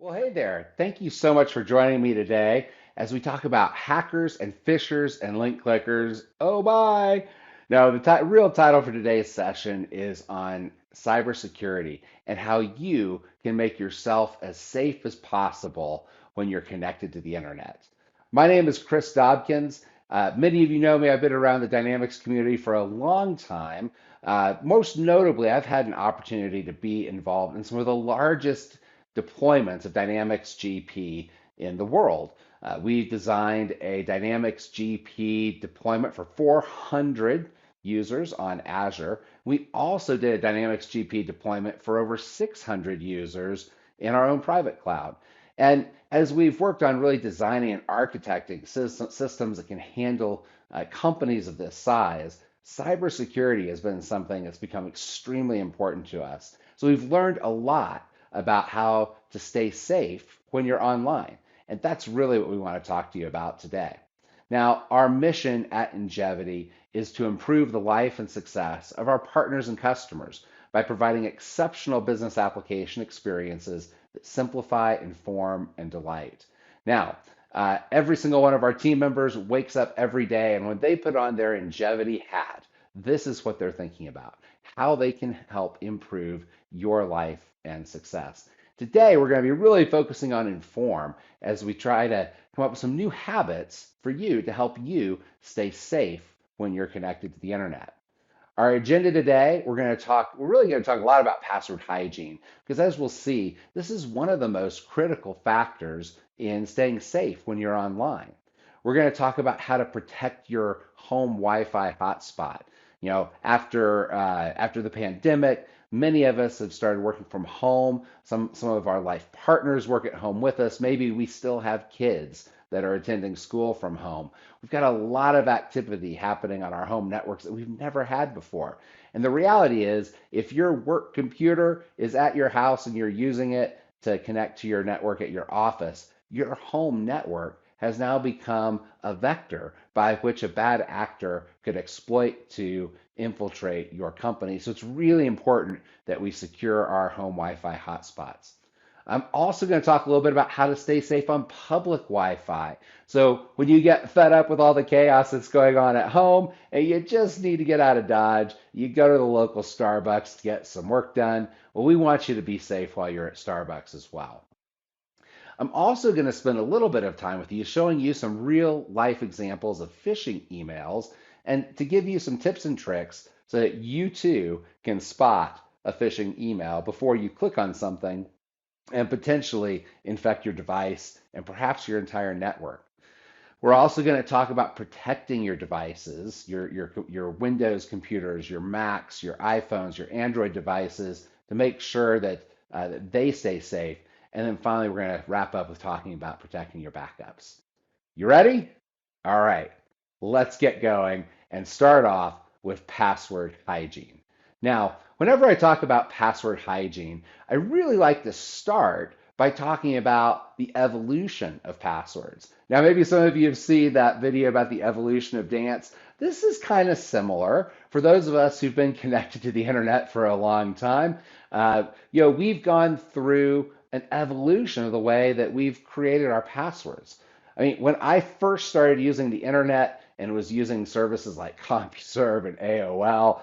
Well, hey there. Thank you so much for joining me today as we talk about hackers and phishers and link clickers. Oh, bye. Now, the real title for today's session is on cybersecurity and how you can make yourself as safe as possible when you're connected to the internet. My name is Chris Dobkins. Many of you know me. I've been around the Dynamics community for a long time. Most notably, I've had an opportunity to be involved in some of the largest deployments of Dynamics GP in the world. We designed a Dynamics GP deployment for 400 users on Azure. We also did a Dynamics GP deployment for over 600 users in our own private cloud. And as we've worked on really designing and architecting systems that can handle companies of this size, cybersecurity has been something that's become extremely important to us. So we've learned a lot about how to stay safe when you're online. And that's really what we want to talk to you about today. Now, our mission at Ingevity is to improve the life and success of our partners and customers by providing exceptional business application experiences that simplify, inform, and delight. Now, every single one of our team members wakes up every day, and when they put on their Ingevity hat, this is what they're thinking about, how they can help improve your life and success. Today, we're going to be really focusing on inform as we try to come up with some new habits for you to help you stay safe when you're connected to the internet. Our agenda today, we're really going to talk a lot about password hygiene because as we'll see, this is one of the most critical factors in staying safe when you're online. We're going to talk about how to protect your home Wi-Fi hotspot. After the pandemic, many of us have started working from home. Some of our life partners work at home with us. Maybe we still have kids that are attending school from home. We've got a lot of activity happening on our home networks that we've never had before. And the reality is, if your work computer is at your house and you're using it to connect to your network at your office, your home network has now become a vector by which a bad actor could exploit to infiltrate your company. So it's really important that we secure our home Wi-Fi hotspots. I'm also going to talk a little bit about how to stay safe on public Wi-Fi. So when you get fed up with all the chaos that's going on at home and you just need to get out of Dodge, you go to the local Starbucks to get some work done. Well, we want you to be safe while you're at Starbucks as well. I'm also going to spend a little bit of time with you showing you some real life examples of phishing emails and to give you some tips and tricks so that you too can spot a phishing email before you click on something and potentially infect your device and perhaps your entire network. We're also going to talk about protecting your devices, your Windows computers, your Macs, your iPhones, your Android devices to make sure that they stay safe. And then finally, we're going to wrap up with talking about protecting your backups. You ready? All right, let's get going and start off with password hygiene. Now, whenever I talk about password hygiene, I really like to start by talking about the evolution of passwords. Now, maybe some of you have seen that video about the evolution of dance. This is kind of similar for those of us who've been connected to the internet for a long time. We've gone through an evolution of the way that we've created our passwords. I mean, when I first started using the internet and was using services like CompuServe and AOL,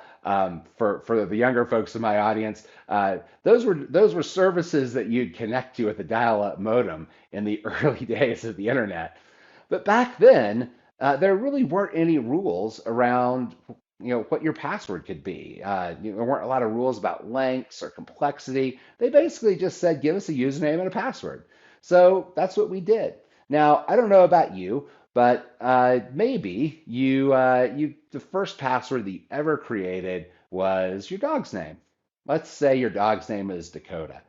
for the younger folks in my audience, those were services that you'd connect to with a dial-up modem in the early days of the internet. But back then, there really weren't any rules around what your password could be. There weren't a lot of rules about lengths or complexity. They basically just said, give us a username and a password. So that's what we did. Now, I don't know about you, but maybe the first password that you ever created was your dog's name. Let's say your dog's name is Dakota,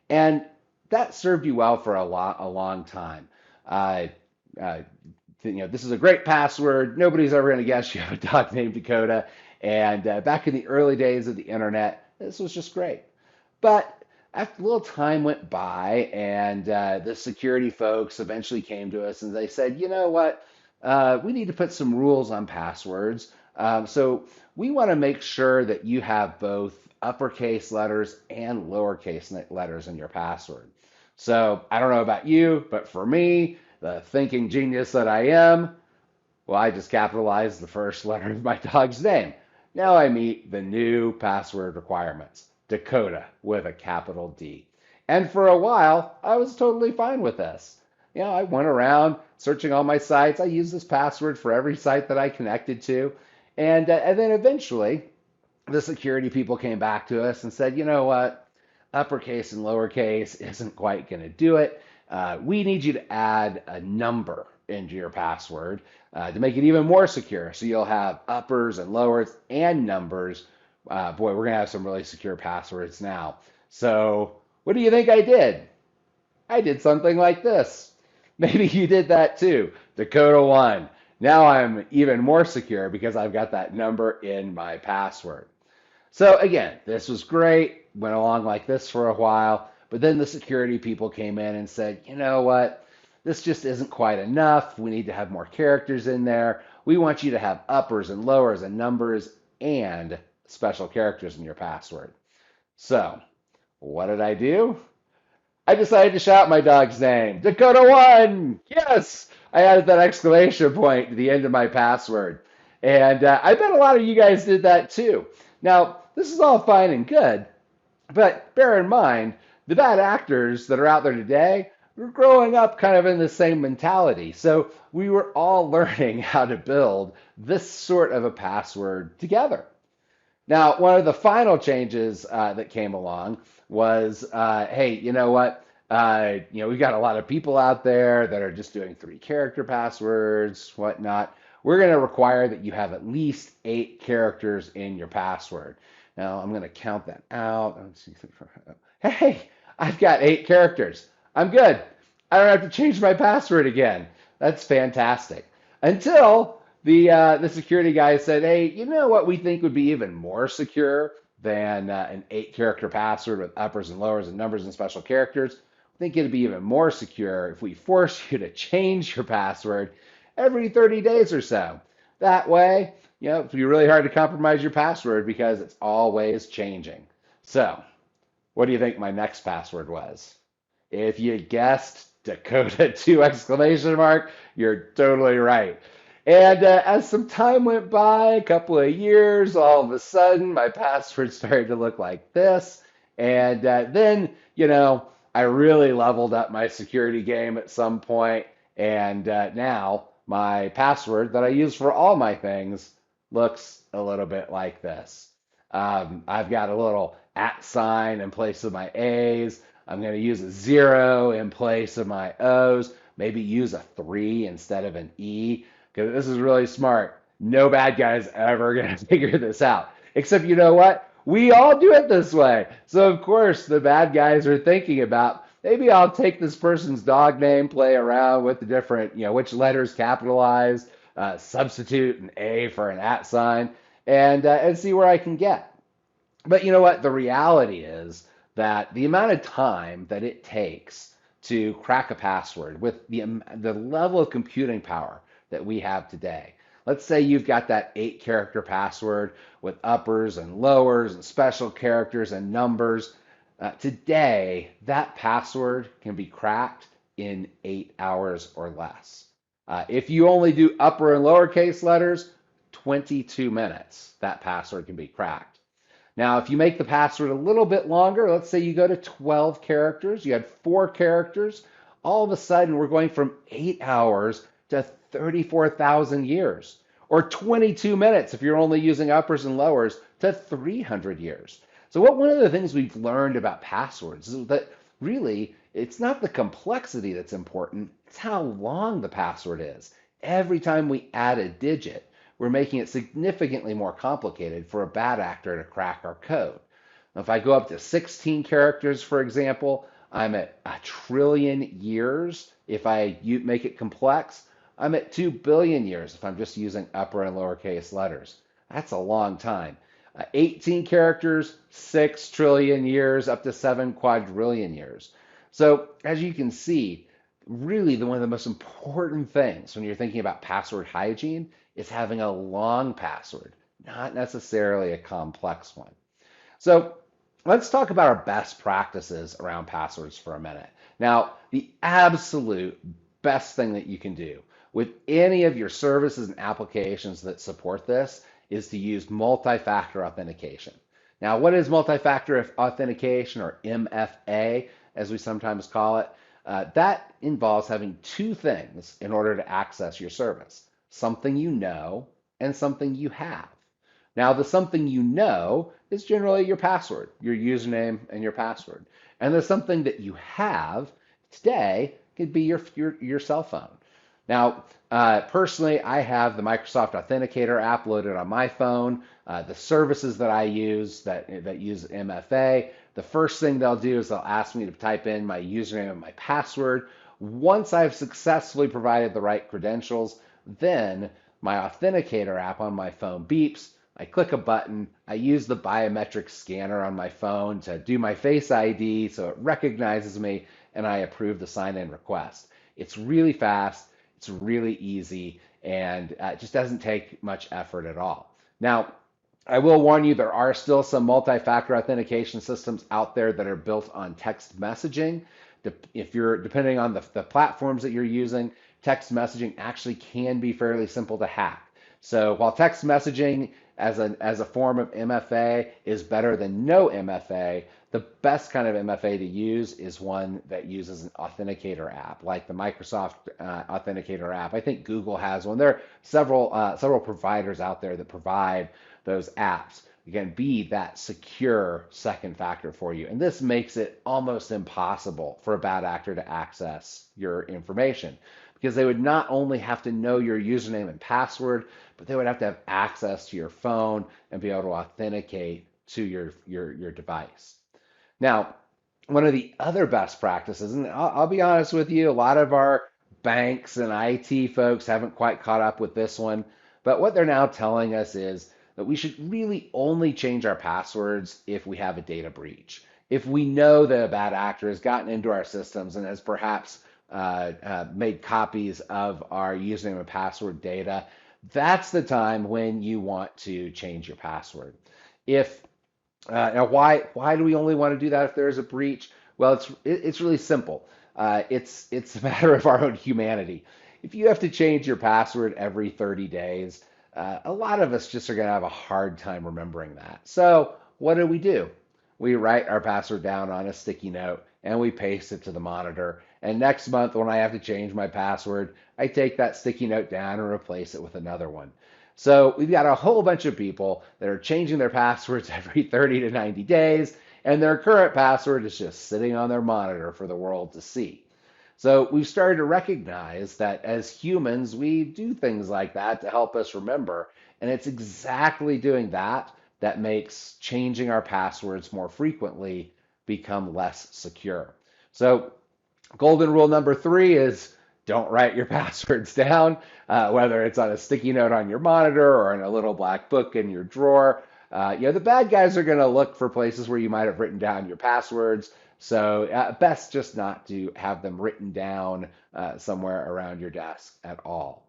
and that served you well for a long time. Uh, uh, this is a great password. Nobody's ever going to guess you have a dog named Dakota. And back in the early days of the internet, this was just great. But after a little time went by, and the security folks eventually came to us and they said, you know what? We need to put some rules on passwords. So we want to make sure that you have both uppercase letters and lowercase letters in your password. So I don't know about you, but for me, the thinking genius that I am, well, I just capitalized the first letter of my dog's name. Now I meet the new password requirements, Dakota with a capital D. And for a while, I was totally fine with this. I went around searching all my sites. I used this password for every site that I connected to. And then eventually, the security people came back to us and said, you know what? Uppercase and lowercase isn't quite going to do it. We need you to add a number into your password to make it even more secure. So you'll have uppers and lowers and numbers. Boy, we're going to have some really secure passwords now. So what do you think I did? I did something like this. Maybe you did that too. Dakota 1. Now I'm even more secure because I've got that number in my password. So again, this was great, went along like this for a while, but then the security people came in and said, you know what? This just isn't quite enough. We need to have more characters in there. We want you to have uppers and lowers and numbers and special characters in your password. So, what did I do? I decided to shout my dog's name, Dakota 1! Yes! I added that exclamation point to the end of my password. And I bet a lot of you guys did that too. Now, this is all fine and good, but bear in mind, the bad actors that are out there today were growing up kind of in the same mentality. So we were all learning how to build this sort of a password together. Now, one of the final changes that came along was, hey, you know what? We've got a lot of people out there that are just doing 3-character passwords, whatnot. We're going to require that you have at least 8 characters in your password. Now, I'm going to count that out. Let's see. Hey, I've got 8 characters. I'm good. I don't have to change my password again. That's fantastic. Until the security guy said, "Hey, you know what we think would be even more secure than an 8-character password with uppers and lowers and numbers and special characters? I think it'd be even more secure if we force you to change your password every 30 days or so. That way, it'd be really hard to compromise your password because it's always changing." So, what do you think my next password was? If you guessed Dakota 2 exclamation mark, you're totally right. And as some time went by, a couple of years, all of a sudden my password started to look like this. And then, I really leveled up my security game at some point. And now my password that I use for all my things looks a little bit like this. I've got a little at sign in place of my A's. I'm going to use a 0 in place of my O's. Maybe use a 3 instead of an E, because this is really smart. No bad guy's ever going to figure this out. Except, you know what? We all do it this way. So, of course, the bad guys are thinking about, maybe I'll take this person's dog name, play around with the different, which letters capitalize, substitute an A for an at sign, and see where I can get. But you know what? The reality is that the amount of time that it takes to crack a password with the level of computing power that we have today. Let's say you've got that 8-character password with uppers and lowers and special characters and numbers. Today, that password can be cracked in 8 hours or less. If you only do upper and lowercase letters, 22 minutes, that password can be cracked. Now, if you make the password a little bit longer, let's say you go to 12 characters, you had 4 characters, all of a sudden we're going from 8 hours to 34,000 years, or 22 minutes if you're only using uppers and lowers to 300 years. So one of the things we've learned about passwords is that really it's not the complexity that's important, it's how long the password is. Every time we add a digit, we're making it significantly more complicated for a bad actor to crack our code. Now, if I go up to 16 characters, for example, I'm at 1,000,000,000,000 years. If I make it complex, I'm at 2 billion years if I'm just using upper and lowercase letters. That's a long time. 18 characters, 6 trillion years, up to 7 quadrillion years. So as you can see, really one of the most important things when you're thinking about password hygiene is having a long password, not necessarily a complex one. So let's talk about our best practices around passwords for a minute. Now, the absolute best thing that you can do with any of your services and applications that support this is to use multi-factor authentication. Now, what is multi-factor authentication, or MFA, as we sometimes call it? That involves having two things in order to access your service: something you know and something you have. Now, the something you know is generally your password, your username and your password. And the something that you have today could be your cell phone. Now, personally, I have the Microsoft Authenticator app loaded on my phone. The services that I use that use MFA, the first thing they'll do is they'll ask me to type in my username and my password. Once I've successfully provided the right credentials, then my Authenticator app on my phone beeps. I click a button. I use the biometric scanner on my phone to do my Face ID so it recognizes me, and I approve the sign-in request. It's really fast. It's really easy, and it just doesn't take much effort at all. Now, I will warn you, there are still some multi-factor authentication systems out there that are built on text messaging. If you're depending on the platforms that you're using, text messaging actually can be fairly simple to hack. So while text messaging as a form of MFA is better than no MFA, the best kind of MFA to use is one that uses an authenticator app, like the Microsoft Authenticator app. I think Google has one. There are several providers out there that provide those apps. Again, be that secure second factor for you. And this makes it almost impossible for a bad actor to access your information, because they would not only have to know your username and password, but they would have to have access to your phone and be able to authenticate to your device. Now, one of the other best practices, and I'll be honest with you, a lot of our banks and IT folks haven't quite caught up with this one, but what they're now telling us is that we should really only change our passwords if we have a data breach. If we know that a bad actor has gotten into our systems and has perhaps made copies of our username and password data, that's the time when you want to change your password. If Now, why do we only want to do that if there's a breach? Well, it's really simple. It's a matter of our own humanity. If you have to change your password every 30 days, a lot of us just are going to have a hard time remembering that. So what do? We write our password down on a sticky note and we paste it to the monitor. And next month, when I have to change my password, I take that sticky note down and replace it with another one. So we've got a whole bunch of people that are changing their passwords every 30 to 90 days, and their current password is just sitting on their monitor for the world to see. So we've started to recognize that as humans, we do things like that to help us remember, and it's exactly doing that that makes changing our passwords more frequently become less secure. So golden rule number 3 is don't write your passwords down, whether it's on a sticky note on your monitor or in a little black book in your drawer. The bad guys are going to look for places where you might have written down your passwords. So best just not to have them written down somewhere around your desk at all.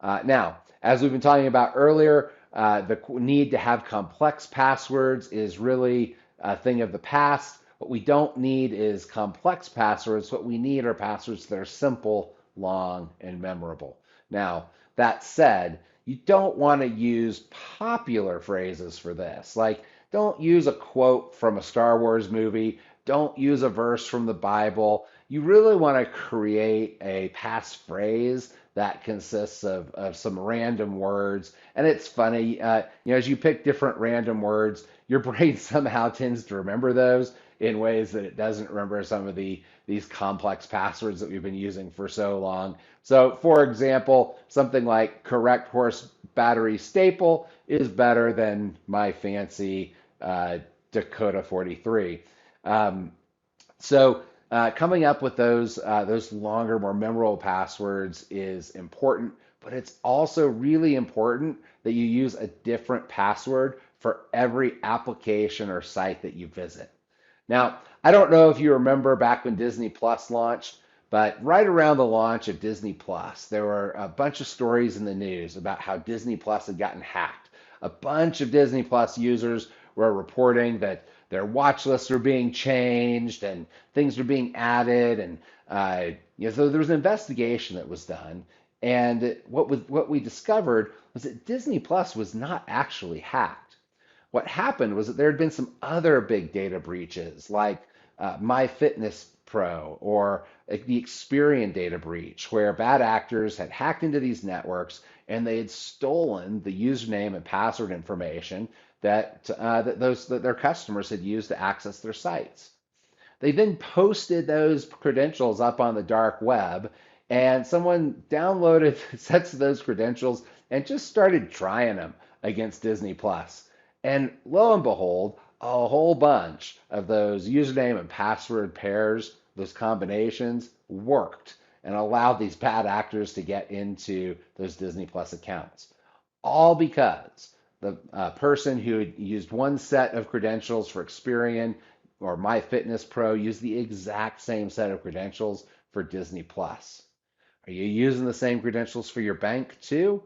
Now, as we've been talking about earlier, the need to have complex passwords is really a thing of the past. What we don't need is complex passwords. What we need are passwords that are simple, long, and memorable. Now, that said, you don't want to use popular phrases for this. Like, don't use a quote from a Star Wars movie. Don't use a verse from the Bible. You really want to create a passphrase that consists of some random words. And it's funny, as you pick different random words, your brain somehow tends to remember those in ways that it doesn't remember some of these complex passwords that we've been using for so long. So, for example, something like correct horse battery staple is better than my fancy Dakota 43. Coming up with those longer, more memorable passwords is important, but it's also really important that you use a different password for every application or site that you visit. Now, I don't know if you remember back when Disney Plus launched, but right around the launch of Disney Plus, there were a bunch of stories in the news about how Disney Plus had gotten hacked. A bunch of Disney Plus users were reporting that their watch lists are being changed and things are being added. And so there was an investigation that was done. And what we discovered was that Disney Plus was not actually hacked. What happened was that there had been some other big data breaches, like MyFitnessPro or like the Experian data breach, where bad actors had hacked into these networks and they had stolen the username and password information that their customers had used to access their sites. They then posted those credentials up on the dark web, and someone downloaded sets of those credentials and just started trying them against Disney Plus. And lo and behold, a whole bunch of those username and password pairs, those combinations, worked and allowed these bad actors to get into those Disney Plus accounts. All because the person who had used one set of credentials for Experian or MyFitnessPro used the exact same set of credentials for Disney Plus. Are you using the same credentials for your bank too?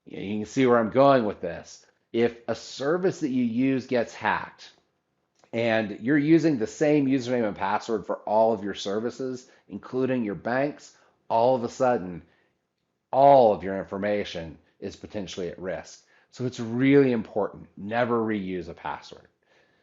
You can see where I'm going with this. If a service that you use gets hacked and you're using the same username and password for all of your services, including your banks, all of a sudden, all of your information is potentially at risk. So it's really important. Never reuse a password.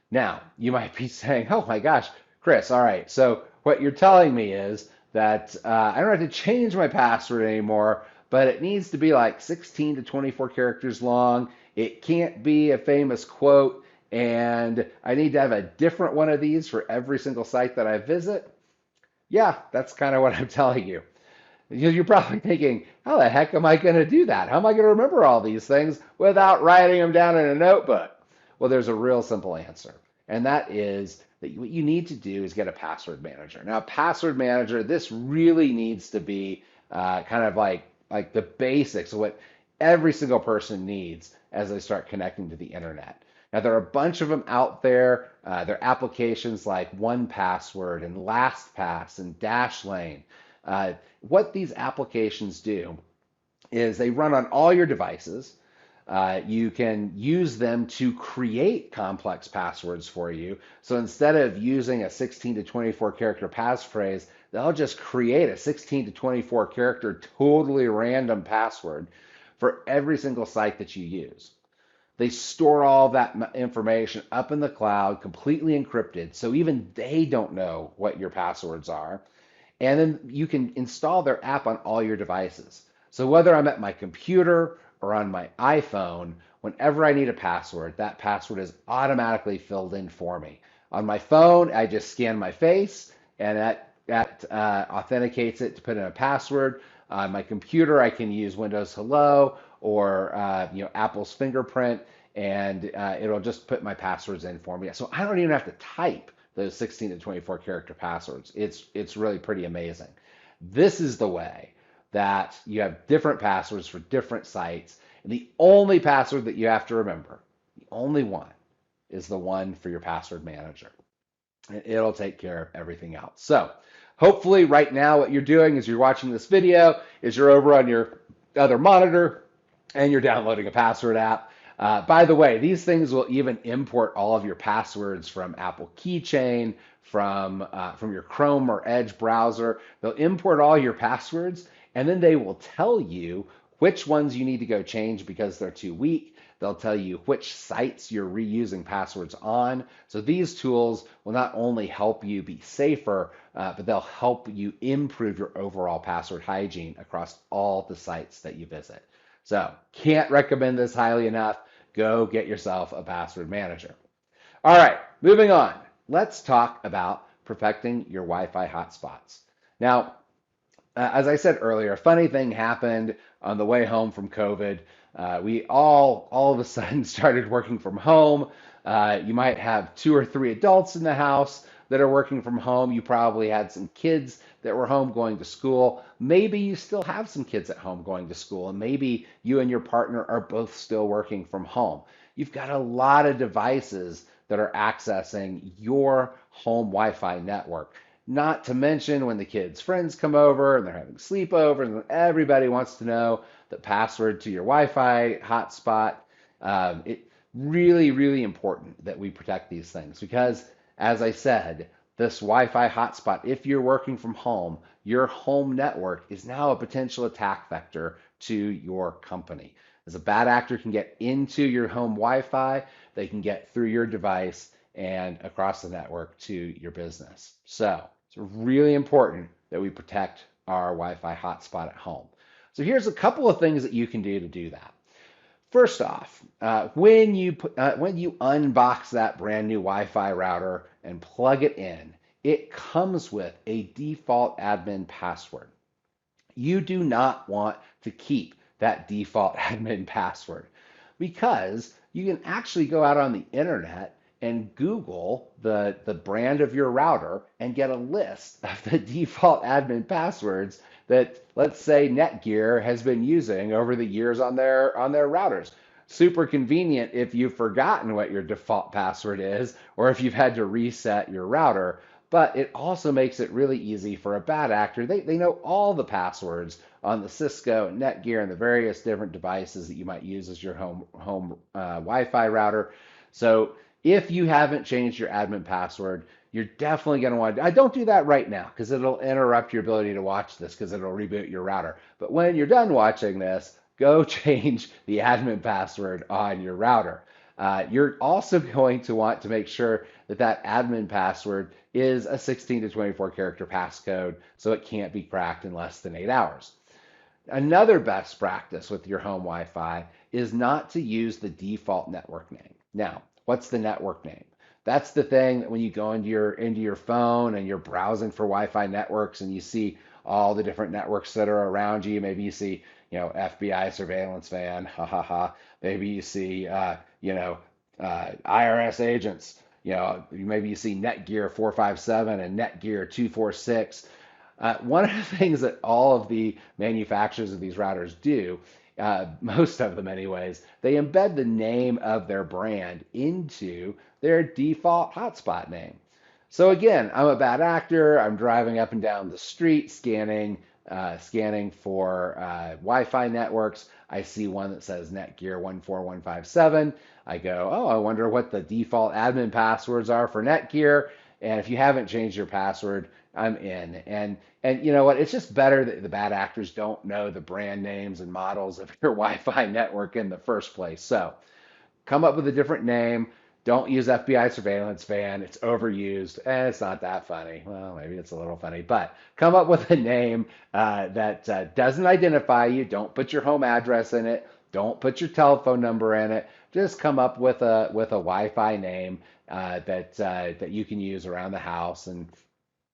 Now, you might be saying, oh my gosh, Chris, all right, so what you're telling me is that I don't have to change my password anymore, but it needs to be like 16 to 24 characters long. It can't be a famous quote, and I need to have a different one of these for every single site that I visit. Yeah, that's kind of what I'm telling you. You're probably thinking, how the heck am I going to do that? How am I going to remember all these things without writing them down in a notebook? Well, there's a real simple answer, and that is that what you need to do is get a password manager. Now, a password manager, this really needs to be kind of like the basics of what every single person needs as they start connecting to the internet. Now, there are a bunch of them out there. There are applications like 1Password and LastPass and Dashlane. What these applications do is they run on all your devices. You can use them to create complex passwords for you. So instead of using a 16 to 24 character passphrase, they'll just create a 16 to 24 character totally random password for every single site that you use. They store all that information up in the cloud, completely encrypted, so even they don't know what your passwords are. And then you can install their app on all your devices. So whether I'm at my computer or on my iPhone, whenever I need a password, that password is automatically filled in for me. On my phone, I just scan my face, and that authenticates it to put in a password. On my computer, I can use Windows Hello or Apple's fingerprint, and it'll just put my passwords in for me. So I don't even have to type those 16 to 24 character passwords. It's really pretty amazing. This is the way that you have different passwords for different sites. And the only password that you have to remember, the only one, is the one for your password manager. And it'll take care of everything else. So hopefully right now what you're doing is you're watching this video, is you're over on your other monitor and you're downloading a password app. By the way, these things will even import all of your passwords from Apple Keychain, from your Chrome or Edge browser. They'll import all your passwords, and then they will tell you which ones you need to go change because they're too weak. They'll tell you which sites you're reusing passwords on. So these tools will not only help you be safer, but they'll help you improve your overall password hygiene across all the sites that you visit. So can't recommend this highly enough. Go get yourself a password manager. All right, moving on. Let's talk about protecting your Wi-Fi hotspots. Now, as I said earlier, a funny thing happened on the way home from COVID. We all of a sudden started working from home. You might have 2 or 3 adults in the house that are working from home. You probably had some kids that were home going to school. Maybe you still have some kids at home going to school, and maybe you and your partner are both still working from home. You've got a lot of devices that are accessing your home Wi-Fi network. Not to mention when the kids' friends come over and they're having sleepovers, and everybody wants to know the password to your Wi-Fi hotspot. Really, really important that we protect these things because, as I said, this Wi-Fi hotspot, if you're working from home, your home network is now a potential attack vector to your company. As a bad actor can get into your home Wi-Fi, they can get through your device and across the network to your business. So it's really important that we protect our Wi-Fi hotspot at home. So here's a couple of things that you can do that. First off, when you unbox that brand new Wi-Fi router and plug it in, it comes with a default admin password. You do not want to keep that default admin password because you can actually go out on the internet and Google the brand of your router and get a list of the default admin passwords that, let's say, Netgear has been using over the years on their routers. Super convenient if you've forgotten what your default password is or if you've had to reset your router, but it also makes it really easy for a bad actor. They know all the passwords on the Cisco and Netgear and the various different devices that you might use as your home Wi-Fi router. So if you haven't changed your admin password, you're definitely going to want to. I don't do that right now because it'll interrupt your ability to watch this because it'll reboot your router. But when you're done watching this, go change the admin password on your router. You're also going to want to make sure that that admin password is a 16 to 24 character passcode so it can't be cracked in less than 8 hours. Another best practice with your home Wi-Fi is not to use the default network name. Now, what's the network name? That's the thing that when you go into your phone and you're browsing for Wi-Fi networks and you see all the different networks that are around you. Maybe you see, FBI surveillance van, ha ha ha. Maybe you see, IRS agents. Maybe you see Netgear 457 and Netgear 246. One of the things that all of the manufacturers of these routers do, most of them anyways, they embed the name of their brand into their default hotspot name. So again, I'm a bad actor. I'm driving up and down the street scanning for Wi-Fi networks. I see one that says Netgear 14157. I go, oh, I wonder what the default admin passwords are for Netgear. And if you haven't changed your password, I'm in. And you know what? It's just better that the bad actors don't know the brand names and models of your Wi-Fi network in the first place. So come up with a different name. Don't use FBI surveillance van. It's overused and it's not that funny. Well, maybe it's a little funny, but come up with a name that doesn't identify you. Don't put your home address in it. Don't put your telephone number in it. Just come up with a Wi-Fi name that you can use around the house, and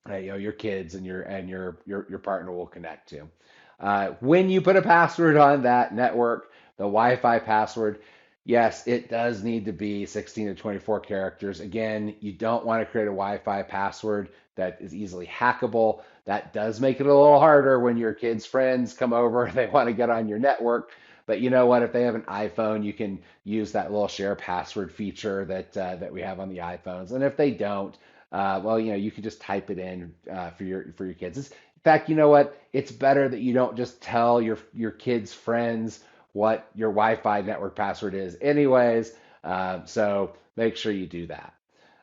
your kids and your partner will connect to. When you put a password on that network, the Wi-Fi password, yes, it does need to be 16 to 24 characters. Again, you don't want to create a Wi-Fi password that is easily hackable. That does make it a little harder when your kids' friends come over and they want to get on your network. But you know what? If they have an iPhone, you can use that little share password feature that we have on the iPhones. And if they don't, well, you can just type it in for your kids. In fact, you know what? It's better that you don't just tell your kids' friends what your Wi-Fi network password is, anyways. So make sure you do that.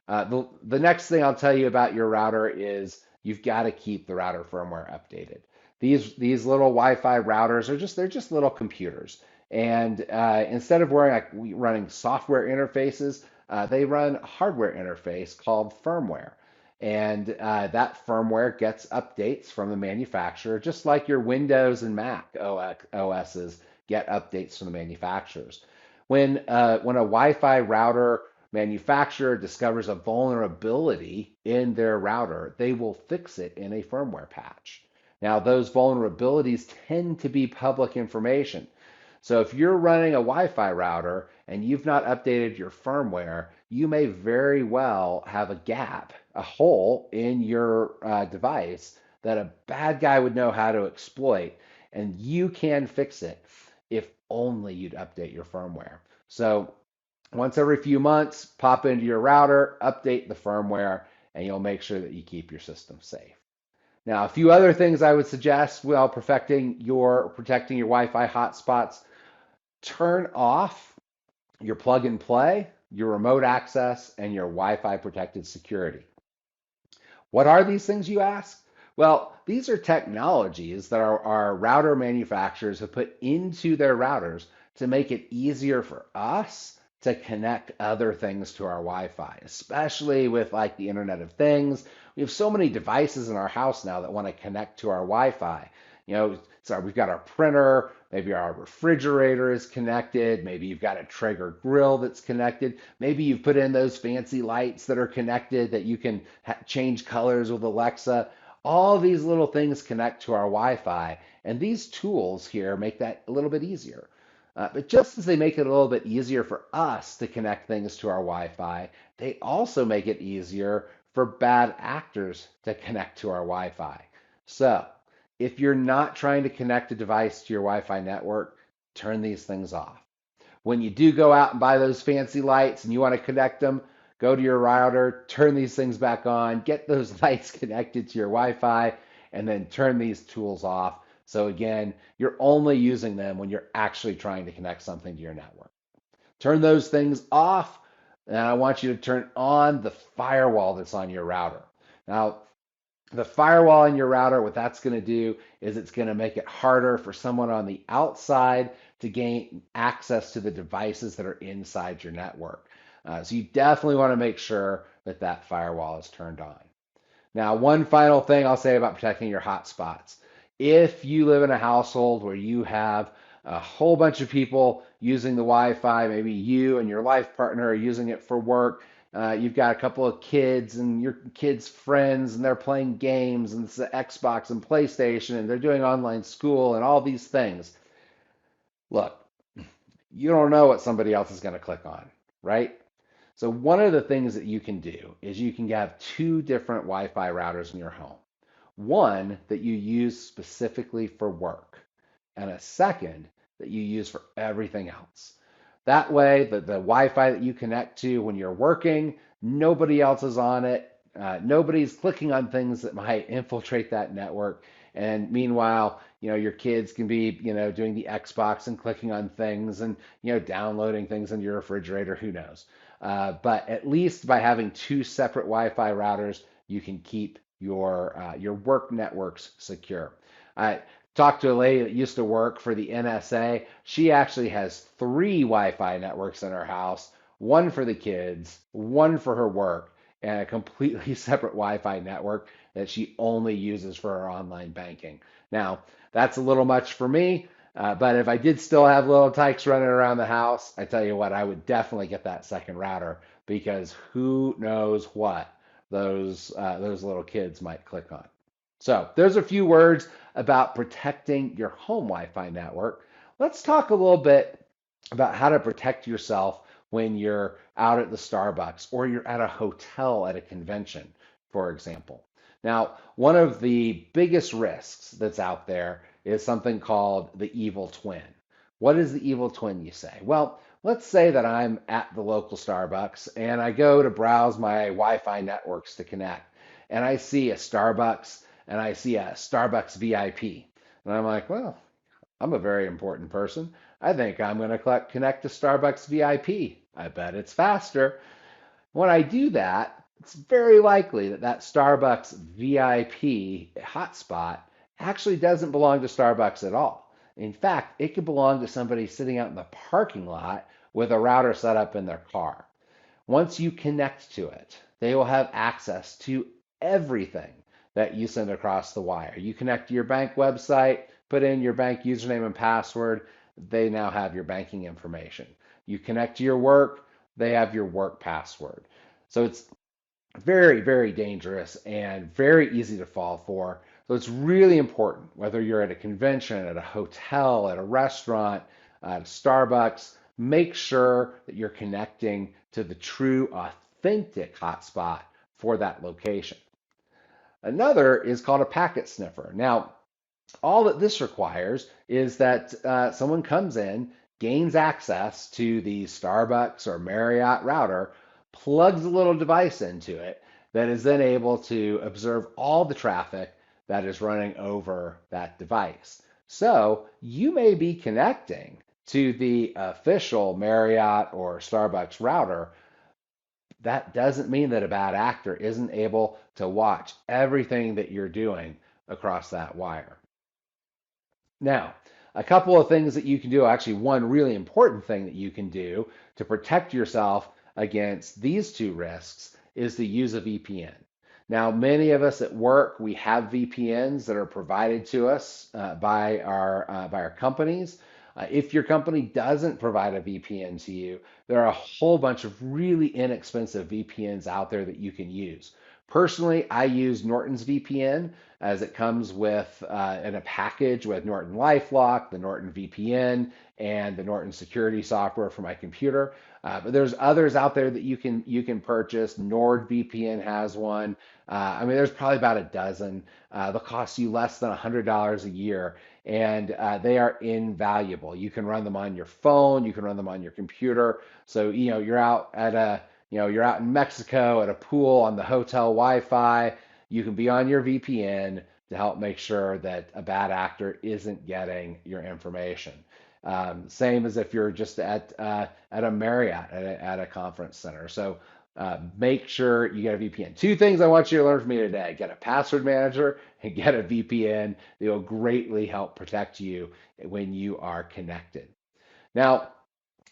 The next thing I'll tell you about your router is you've got to keep the router firmware updated. These little Wi-Fi routers they're just little computers, and instead of running software interfaces, they run a hardware interface called firmware. And that firmware gets updates from the manufacturer, just like your Windows and Mac OSs get updates from the manufacturers. When a Wi-Fi router manufacturer discovers a vulnerability in their router, they will fix it in a firmware patch. Now, those vulnerabilities tend to be public information. So if you're running a Wi-Fi router and you've not updated your firmware, you may very well have a gap, a hole in your device that a bad guy would know how to exploit, and you can fix it if only you'd update your firmware. So once every few months, pop into your router, update the firmware, and you'll make sure that you keep your system safe. Now, a few other things I would suggest while protecting your Wi-Fi hotspots: turn off your plug and play, your remote access, and your Wi-Fi protected security. What are these things, you ask? Well, these are technologies that our router manufacturers have put into their routers to make it easier for us to connect other things to our Wi-Fi, especially with like the Internet of Things. We have so many devices in our house now that want to connect to our Wi-Fi. So we've got our printer, maybe our refrigerator is connected, maybe you've got a Traeger grill that's connected, maybe you've put in those fancy lights that are connected that you can change colors with Alexa. All these little things connect to our Wi-Fi, and these tools here make that a little bit easier. But just as they make it a little bit easier for us to connect things to our Wi-Fi, they also make it easier for bad actors to connect to our Wi-Fi. So, if you're not trying to connect a device to your Wi-Fi network, turn these things off. When you do go out and buy those fancy lights and you want to connect them, go to your router, turn these things back on, get those lights connected to your Wi-Fi, and then turn these tools off. So again, you're only using them when you're actually trying to connect something to your network. Turn those things off, and I want you to turn on the firewall that's on your router. Now, the firewall in your router, what that's going to do is it's going to make it harder for someone on the outside to gain access to the devices that are inside your network. So you definitely want to make sure that that firewall is turned on. Now, one final thing I'll say about protecting your hotspots. If you live in a household where you have a whole bunch of people using the Wi-Fi, maybe you and your life partner are using it for work, you've got a couple of kids and your kids' friends, and they're playing games, and it's the Xbox and PlayStation, and they're doing online school and all these things. Look, you don't know what somebody else is going to click on, right? So one of the things that you can do is you can have two different Wi-Fi routers in your home. One that you use specifically for work, and a second that you use for everything else. That way, the Wi-Fi that you connect to when you're working, nobody else is on it. Nobody's clicking on things that might infiltrate that network. And meanwhile, your kids can be, doing the Xbox and clicking on things and, downloading things into your refrigerator. Who knows? But at least by having two separate Wi-Fi routers, you can keep your work networks secure. I talked to a lady that used to work for the NSA. She actually has three Wi-Fi networks in her house, one for the kids, one for her work, and a completely separate Wi-Fi network that she only uses for her online banking. Now, that's a little much for me, but if I did still have little tykes running around the house, I tell you what, I would definitely get that second router because who knows what those little kids might click on. So there's a few words about protecting your home Wi-Fi network. Let's talk a little bit about how to protect yourself when you're out at the Starbucks or you're at a hotel at a convention, for example. Now, one of the biggest risks that's out there is something called the evil twin. What is the evil twin, you say? Well, let's say that I'm at the local Starbucks and I go to browse my Wi-Fi networks to connect, and I see a Starbucks and I see a Starbucks VIP. And I'm like, well, I'm a very important person. I think I'm going to connect to Starbucks VIP. I bet it's faster. When I do that, it's very likely that that Starbucks VIP hotspot actually doesn't belong to Starbucks at all. In fact, it could belong to somebody sitting out in the parking lot with a router set up in their car. Once you connect to it, they will have access to everything that you send across the wire. You connect to your bank website, put in your bank username and password, they now have your banking information. You connect to your work, they have your work password. So it's very, very dangerous and very easy to fall for. So it's really important, whether you're at a convention, at a hotel, at a restaurant, at a Starbucks, make sure that you're connecting to the true, authentic hotspot for that location. Another is called a packet sniffer. Now, all that this requires is that someone comes in, gains access to the Starbucks or Marriott router, plugs a little device into it that is then able to observe all the traffic that is running over that device. So you may be connecting to the official Marriott or Starbucks router, that doesn't mean that a bad actor isn't able to watch everything that you're doing across that wire. Now, a couple of things that you can do, actually, one really important thing that you can do to protect yourself against these two risks is to use a VPN. Now, many of us at work, we have VPNs that are provided to us by our companies. If your company doesn't provide a VPN to you, there are a whole bunch of really inexpensive VPNs out there that you can use. Personally, I use Norton's VPN as it comes with in a package with Norton LifeLock, the Norton VPN, and the Norton Security software for my computer. But there's others out there that you can purchase. NordVPN has one. I mean, there's probably about a dozen. They'll cost you less than $100 a year, and they are invaluable. You can run them on your phone. You can run them on your computer. So you're out at a you're out in Mexico at a pool on the hotel Wi-Fi. You can be on your VPN to help make sure that a bad actor isn't getting your information. Same as if you're just at a Marriott at a conference center. So make sure you get a VPN. Two things I want you to learn from me today: get a password manager and get a VPN. They will greatly help protect you when you are connected. Now,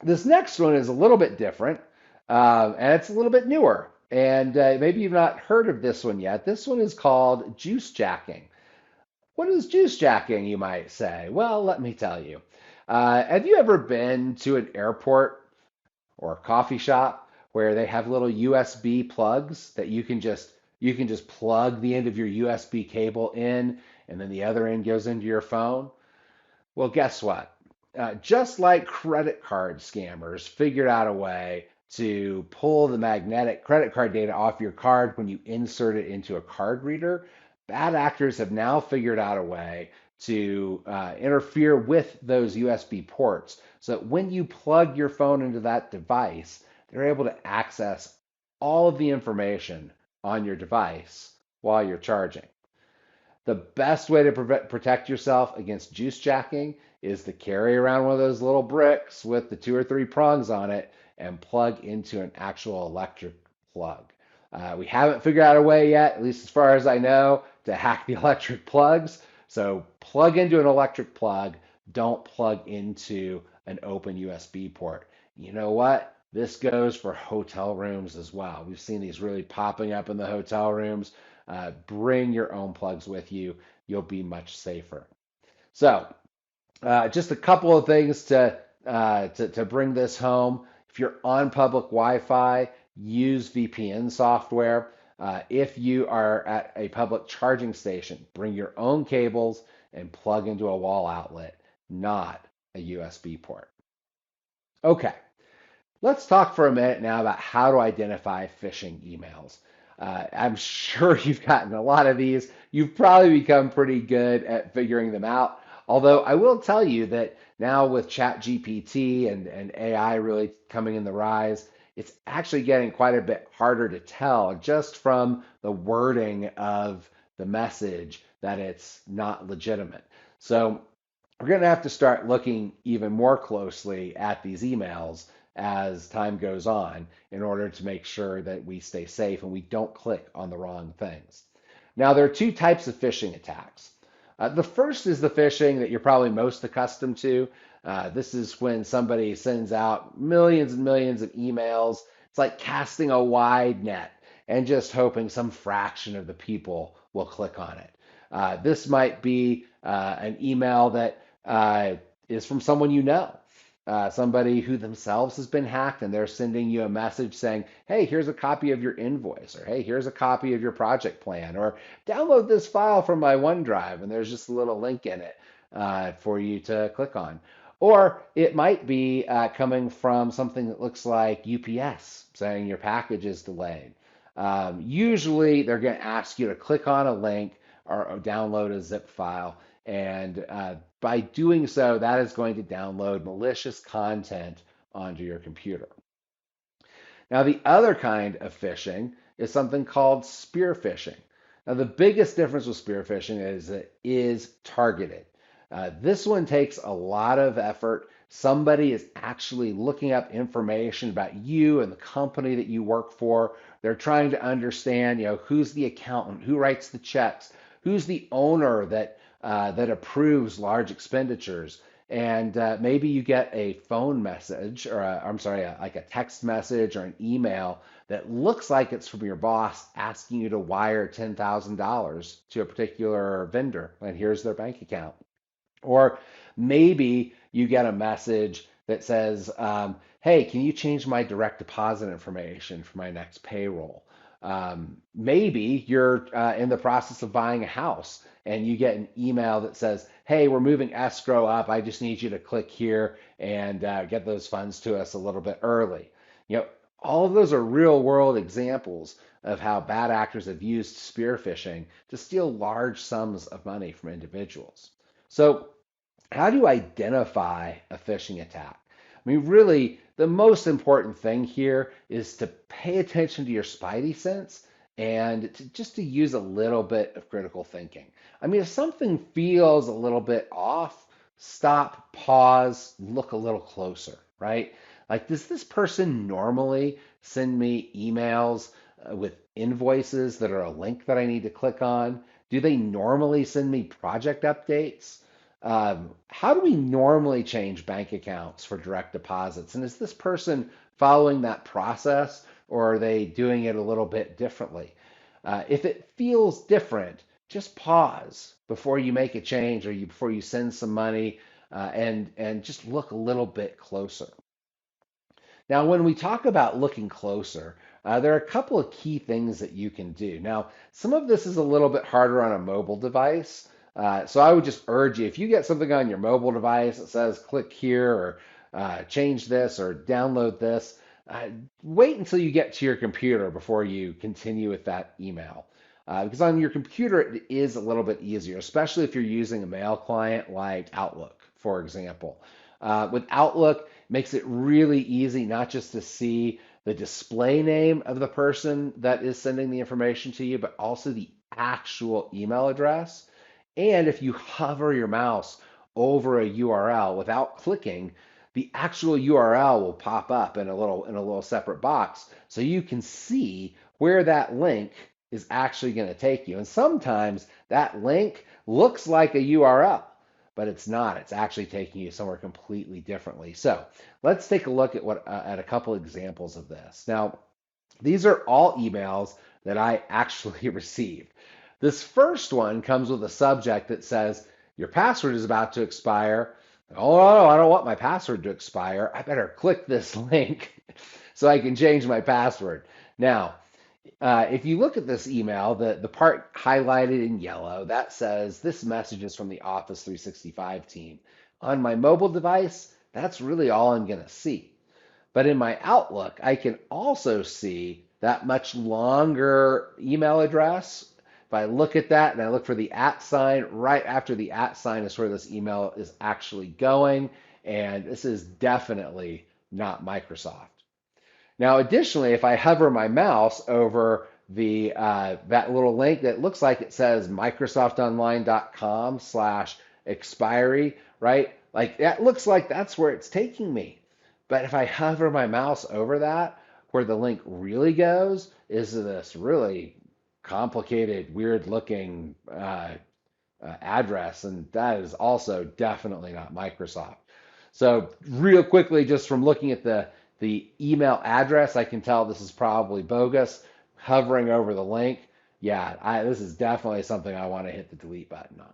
this next one is a little bit different, and it's a little bit newer. And maybe you've not heard of this one yet. This one is called juice jacking. What is juice jacking, you might say? Well, let me tell you. Have you ever been to an airport or a coffee shop where they have little USB plugs that you can just plug the end of your USB cable in, and then the other end goes into your phone? Well, guess what? Just like credit card scammers figured out a way to pull the magnetic credit card data off your card when you insert it into a card reader, bad actors have now figured out a way to interfere with those USB ports so that when you plug your phone into that device, they're able to access all of the information on your device while you're charging. The best way to protect yourself against juice jacking is to carry around one of those little bricks with the two or three prongs on it and plug into an actual electric plug. We haven't figured out a way yet, at least as far as I know, to hack the electric plugs. So plug into an electric plug, don't plug into an open USB port. You know what? This goes for hotel rooms as well. We've seen these really popping up in the hotel rooms. Bring your own plugs with you. You'll be much safer. So, just a couple of things to bring this home. If you're on public Wi-Fi, use VPN software. If you are at a public charging station, bring your own cables and plug into a wall outlet, not a USB port. Okay, let's talk for a minute now about how to identify phishing emails. I'm sure you've gotten a lot of these. You've probably become pretty good at figuring them out. Although I will tell you that now with ChatGPT and AI really coming in the rise, it's actually getting quite a bit harder to tell just from the wording of the message that it's not legitimate. So we're going to have to start looking even more closely at these emails as time goes on in order to make sure that we stay safe and we don't click on the wrong things. Now, there are two types of phishing attacks. The first is the phishing that you're probably most accustomed to. This is when somebody sends out millions and millions of emails. It's like casting a wide net and just hoping some fraction of the people will click on it. This might be an email that is from someone you know, somebody who themselves has been hacked, and they're sending you a message saying, hey, here's a copy of your invoice, or hey, here's a copy of your project plan, or download this file from my OneDrive, and there's just a little link in it for you to click on. Or it might be coming from something that looks like UPS saying your package is delayed. Usually they're going to ask you to click on a link or download a zip file. And by doing so, that is going to download malicious content onto your computer. Now, the other kind of phishing is something called spear phishing. Now, the biggest difference with spear phishing is it is targeted. This one takes a lot of effort. Somebody is actually looking up information about you and the company that you work for. They're trying to understand, who's the accountant, who writes the checks, who's the owner that approves large expenditures. And maybe you get a phone message, or I'm sorry, like a text message or an email that looks like it's from your boss asking you to wire $10,000 to a particular vendor, and here's their bank account. Or maybe you get a message that says, hey, can you change my direct deposit information for my next payroll? Maybe you're in the process of buying a house and you get an email that says, hey, we're moving escrow up. I just need you to click here and get those funds to us a little bit early. You know, all of those are real world examples of how bad actors have used spear phishing to steal large sums of money from individuals. So how do you identify a phishing attack? I mean, really, the most important thing here is to pay attention to your spidey sense and just to use a little bit of critical thinking. I mean, if something feels a little bit off, stop, pause, look a little closer, right? Like, does this person normally send me emails with invoices that are a link that I need to click on? Do they normally send me project updates? How do we normally change bank accounts for direct deposits? And is this person following that process or are they doing it a little bit differently? If it feels different, just pause before you make a change or before you send some money and just look a little bit closer. Now, when we talk about looking closer, there are a couple of key things that you can do. Now, some of this is a little bit harder on a mobile device. So I would just urge you, if you get something on your mobile device that says click here or change this or download this, wait until you get to your computer before you continue with that email. Because on your computer, it is a little bit easier, especially if you're using a mail client like Outlook, for example. With Outlook, it makes it really easy not just to see the display name of the person that is sending the information to you, but also the actual email address. And if you hover your mouse over a URL without clicking, the actual URL will pop up in a little separate box so you can see where that link is actually going to take you. And sometimes that link looks like a URL, but it's not. It's actually taking you somewhere completely differently. So let's take a look at a couple examples of this. Now, these are all emails that I actually received. This first one comes with a subject that says, your password is about to expire. Oh, no, I don't want my password to expire. I better click this link so I can change my password. Now, if you look at this email, the part highlighted in yellow, that says this message is from the Office 365 team. On my mobile device, that's really all I'm going to see. But in my Outlook, I can also see that much longer email address. If I look at that and I look for the @ sign, right after the @ sign is where this email is actually going. And this is definitely not Microsoft. Now, additionally, if I hover my mouse over the that little link that looks like it says microsoftonline.com/expiry, right? Like that looks like that's where it's taking me. But if I hover my mouse over that, where the link really goes is this really complicated, weird looking address, and that is also definitely not Microsoft. So real quickly, just from looking at the email address, I can tell this is probably bogus. Hovering over the link, yeah, this is definitely something I want to hit the delete button on.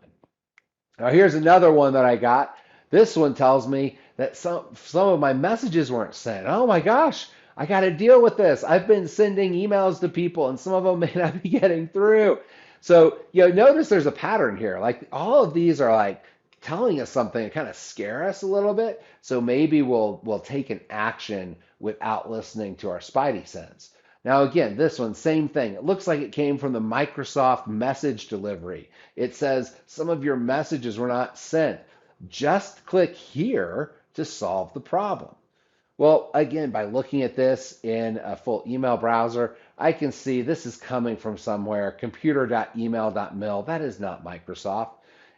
Now here's another one that I got. This one tells me that some of my messages weren't sent. Oh my gosh, I got to deal with this. I've been sending emails to people and some of them may not be getting through. So, notice there's a pattern here. Like all of these are like telling us something to kind of scare us a little bit. So maybe we'll take an action without listening to our spidey sense. Now, again, this one, same thing. It looks like it came from the Microsoft message delivery. It says some of your messages were not sent. Just click here to solve the problem. Well, again, by looking at this in a full email browser, I can see this is coming from somewhere, computer.email.mil. That is not Microsoft.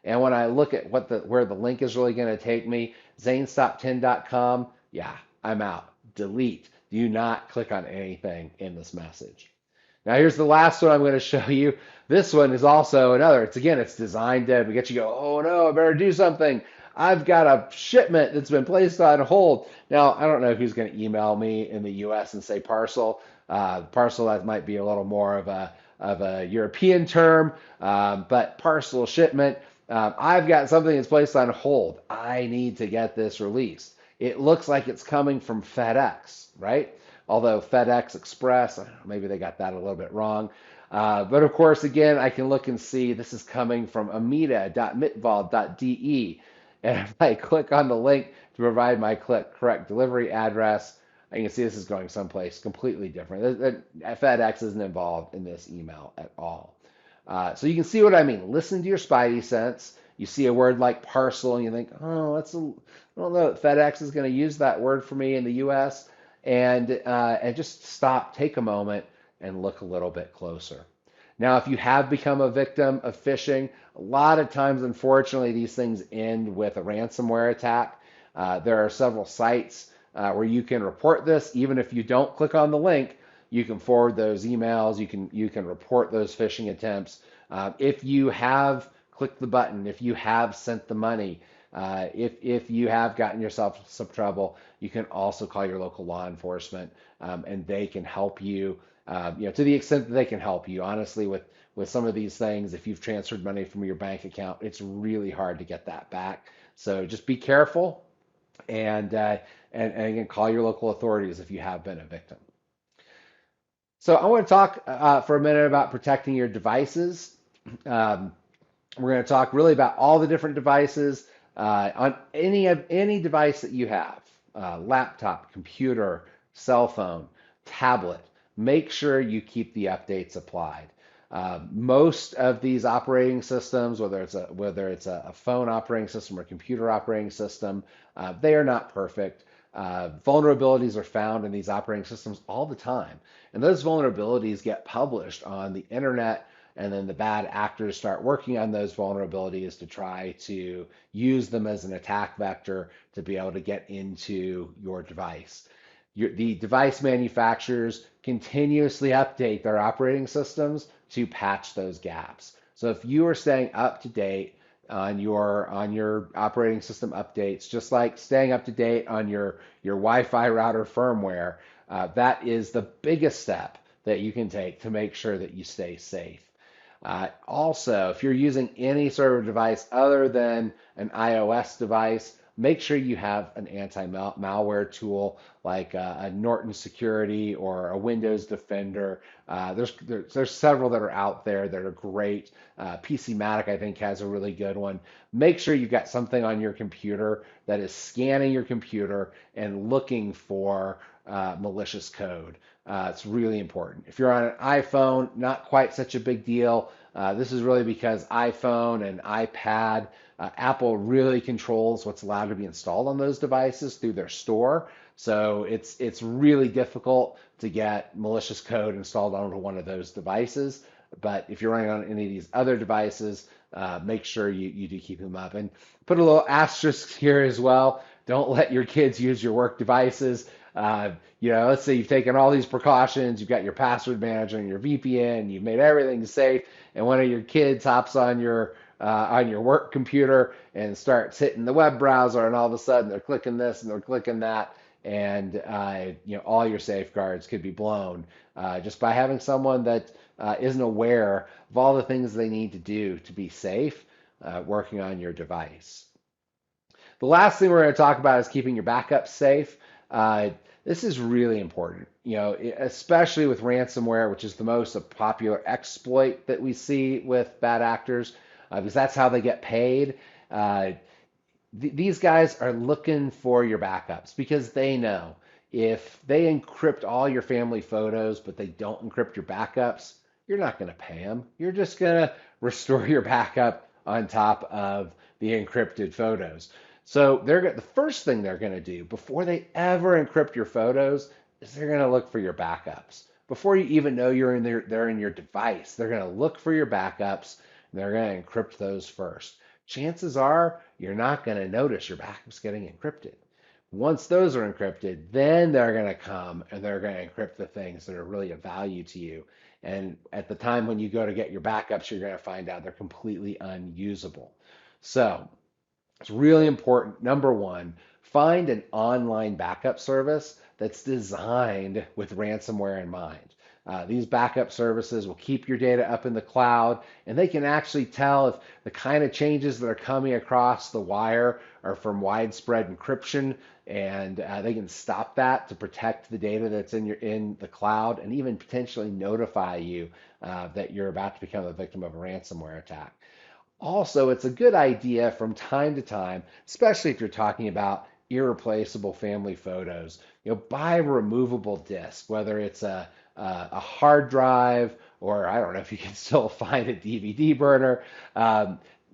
And when I look at where the link is really going to take me, zanestop10.com, yeah, I'm out. Delete. Do not click on anything in this message. Now here's the last one I'm going to show you. This one is also another. It's designed to get you to go, oh no, I better do something. I've got a shipment that's been placed on hold. Now I don't know who's going to email me in the U.S. and say parcel. Parcel, that might be a little more of a European term, but parcel shipment. I've got something that's placed on hold. I need to get this released. It looks like it's coming from FedEx, right? Although FedEx Express, maybe they got that a little bit wrong. But of course, again, I can look and see this is coming from amita.mitval.de. And if I click on the link to provide my correct delivery address, I can see this is going someplace completely different. FedEx isn't involved in this email at all. So you can see what I mean. Listen to your spidey sense. You see a word like parcel and you think, oh, I don't know that FedEx is going to use that word for me in the U.S. And just stop, take a moment, and look a little bit closer. Now, if you have become a victim of phishing, a lot of times, unfortunately, these things end with a ransomware attack. There are several sites where you can report this. Even if you don't click on the link, you can forward those emails. You can report those phishing attempts. If you have clicked the button, if you have sent the money, if you have gotten yourself some trouble, you can also call your local law enforcement, and they can help you. To the extent that they can help you. Honestly, with some of these things, if you've transferred money from your bank account, it's really hard to get that back. So just be careful, and again, call your local authorities if you have been a victim. So I want to talk for a minute about protecting your devices. Um, we're going to talk really about all the different devices on any device that you have, laptop, computer, cell phone, tablet. Make sure you keep the updates applied. Most of these operating systems, whether it's a phone operating system or computer operating system, they are not perfect. Vulnerabilities are found in these operating systems all the time, and those vulnerabilities get published on the internet, and then the bad actors start working on those vulnerabilities to try to use them as an attack vector to be able to get into your device. The device manufacturers continuously update their operating systems to patch those gaps. So if you are staying up to date on your operating system updates, just like staying up to date on your Wi-Fi router firmware, that is the biggest step that you can take to make sure that you stay safe. Also, if you're using any sort of device other than an iOS device, make sure you have an anti-malware tool like a Norton Security or a Windows Defender. There's several that are out there that are great. PCmatic, I think, has a really good one. Make sure you've got something on your computer that is scanning your computer and looking for malicious code. It's really important. If you're on an iPhone, not quite such a big deal. This is really because iPhone and iPad, Apple really controls what's allowed to be installed on those devices through their store. So it's really difficult to get malicious code installed onto one of those devices. But if you're running on any of these other devices, make sure you do keep them up. And put a little asterisk here as well. Don't let your kids use your work devices. Let's say you've taken all these precautions, you've got your password manager and your VPN, you've made everything safe, and one of your kids hops on your work computer and starts hitting the web browser, and all of a sudden they're clicking this and they're clicking that, and all your safeguards could be blown just by having someone that isn't aware of all the things they need to do to be safe working on your device. The last thing we're going to talk about is keeping your backups safe. This is really important, especially with ransomware, which is the most popular exploit that we see with bad actors, because that's how they get paid. These guys are looking for your backups because they know if they encrypt all your family photos, but they don't encrypt your backups, you're not going to pay them. You're just going to restore your backup on top of the encrypted photos. So the first thing they're going to do before they ever encrypt your photos is they're going to look for your backups. Before you even know they're in your device, they're going to look for your backups and they're going to encrypt those first. chances are you're not going to notice your backups getting encrypted. Once those are encrypted, then they're going to come and they're going to encrypt the things that are really of value to you. And at the time when you go to get your backups, you're going to find out they're completely unusable. So it's really important. Number one, find an online backup service that's designed with ransomware in mind. These backup services will keep your data up in the cloud, and they can actually tell if the kind of changes that are coming across the wire are from widespread encryption, and they can stop that to protect the data that's in the cloud, and even potentially notify you that you're about to become a victim of a ransomware attack. Also, it's a good idea from time to time, especially if you're talking about irreplaceable family photos, buy a removable disk, whether it's a hard drive or I don't know if you can still find a DVD burner.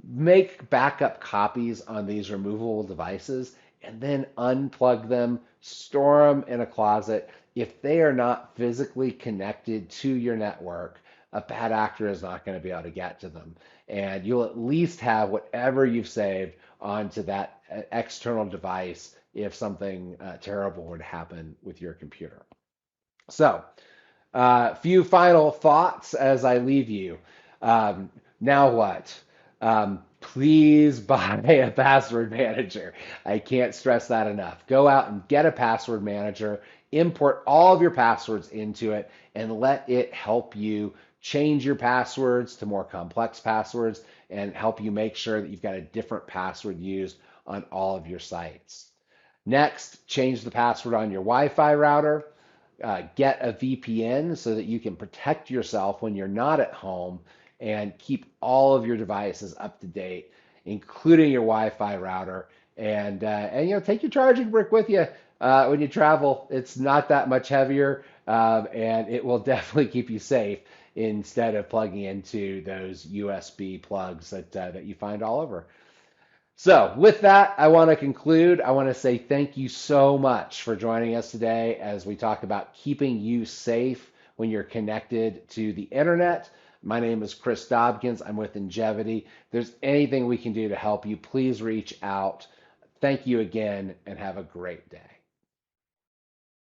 Make backup copies on these removable devices and then unplug them, store them in a closet. If they are not physically connected to your network, a bad actor is not going to be able to get to them. And you'll at least have whatever you've saved onto that external device if something terrible were to happen with your computer. So, few final thoughts as I leave you. Now what? Please buy a password manager. I can't stress that enough. Go out and get a password manager, import all of your passwords into it, and let it help you change your passwords to more complex passwords and help you make sure that you've got a different password used on all of your sites. Next, change the password on your Wi-Fi router. Get a VPN so that you can protect yourself when you're not at home and keep all of your devices up to date, including your Wi-Fi router. And take your charging brick with you when you travel. It's not that much heavier, and it will definitely keep you safe instead of plugging into those USB plugs that you find all over. So, with that, I want to conclude. I want to say thank you so much for joining us today as we talk about keeping you safe when you're connected to the internet. My name is Chris Dobkins. I'm with Ingevity. If there's anything we can do to help you, please reach out. Thank you again and have a great day.